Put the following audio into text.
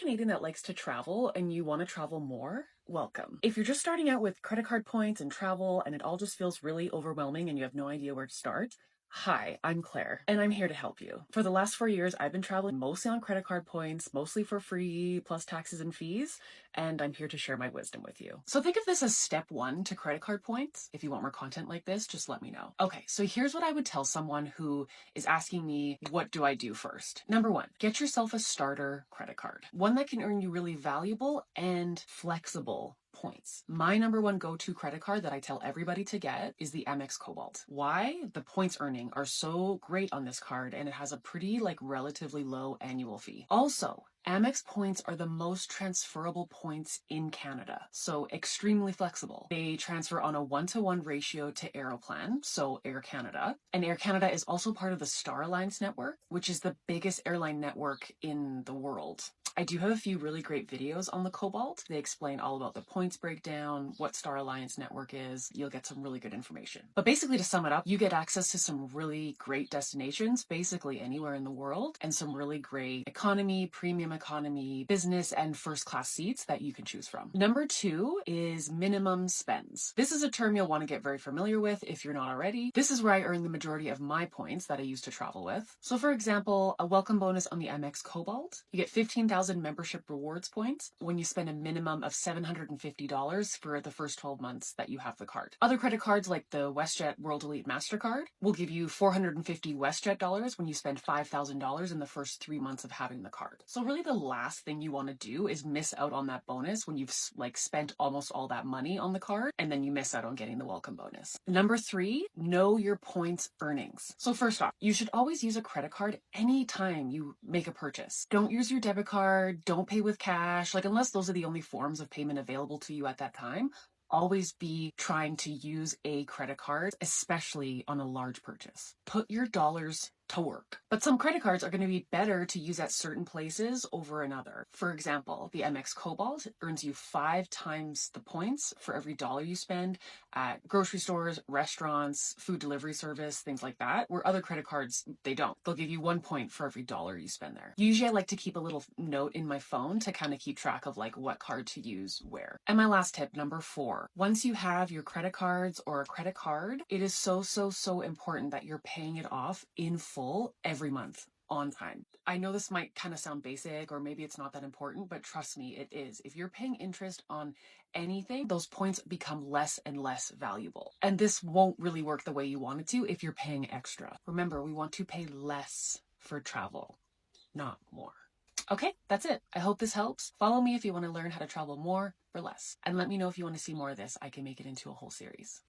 Canadian that likes to travel and you want to travel more, welcome. If you're just starting out with credit card points and travel and it all just feels really overwhelming and you have no idea where to start, hi, I'm Claire, and I'm here to help you. For the last 4 years, I've been traveling mostly on credit card points, mostly for free, plus taxes and fees, and I'm here to share my wisdom with you. So think of this as step one to credit card points. If you want more content like this, just let me know. Okay, so here's what I would tell someone who is asking me, what do I do first? Number one, get yourself a starter credit card, one that can earn you really valuable and flexible points. My number one go-to credit card that I tell everybody to get is the Amex Cobalt. Why? The points earning are so great on this card and it has a pretty relatively low annual fee. Also, Amex points are the most transferable points in Canada, so extremely flexible. They transfer on a 1-to-1 ratio to Aeroplan, so Air Canada. And Air Canada is also part of the Star Alliance network, which is the biggest airline network in the world. I do have a few really great videos on the Cobalt. They explain all about the points breakdown, what Star Alliance network is. You'll get some really good information. But basically, to sum it up, you get access to some really great destinations, basically anywhere in the world, and some really great economy, premium economy, business, and first class seats that you can choose from. Number two is minimum spends. This is a term you'll want to get very familiar with if you're not already. This is where I earn the majority of my points that I use to travel with. So for example, a welcome bonus on the Amex Cobalt, you get 15,000 membership rewards points when you spend a minimum of $750 for the first 12 months that you have the card. Other credit cards like the WestJet World Elite MasterCard will give you 450 WestJet dollars when you spend $5,000 in the first 3 months of having the card. So really the last thing you want to do is miss out on that bonus when you've spent almost all that money on the card and then you miss out on getting the welcome bonus. Number three, know your points earnings. So first off, you should always use a credit card anytime you make a purchase. Don't use your debit card. Don't pay with cash. Unless those are the only forms of payment available to you at that time, always be trying to use a credit card, especially on a large purchase. Put your dollars to work. But some credit cards are going to be better to use at certain places over another. For example, the Amex Cobalt earns you 5 times the points for every dollar you spend at grocery stores, restaurants, food delivery service, things like that, where other credit cards, they don't. They'll give you 1 point for every dollar you spend there. Usually I like to keep a little note in my phone to kind of keep track of what card to use where. And my last tip, number 4, once you have your credit cards or a credit card, it is so important that you're paying it off in full every month on time. I know this might kind of sound basic or maybe it's not that important, but trust me, it is. If you're paying interest on anything, those points become less and less valuable. And this won't really work the way you want it to if you're paying extra. Remember, we want to pay less for travel, not more. Okay, that's it. I hope this helps. Follow me if you want to learn how to travel more for less. And let me know if you want to see more of this. I can make it into a whole series.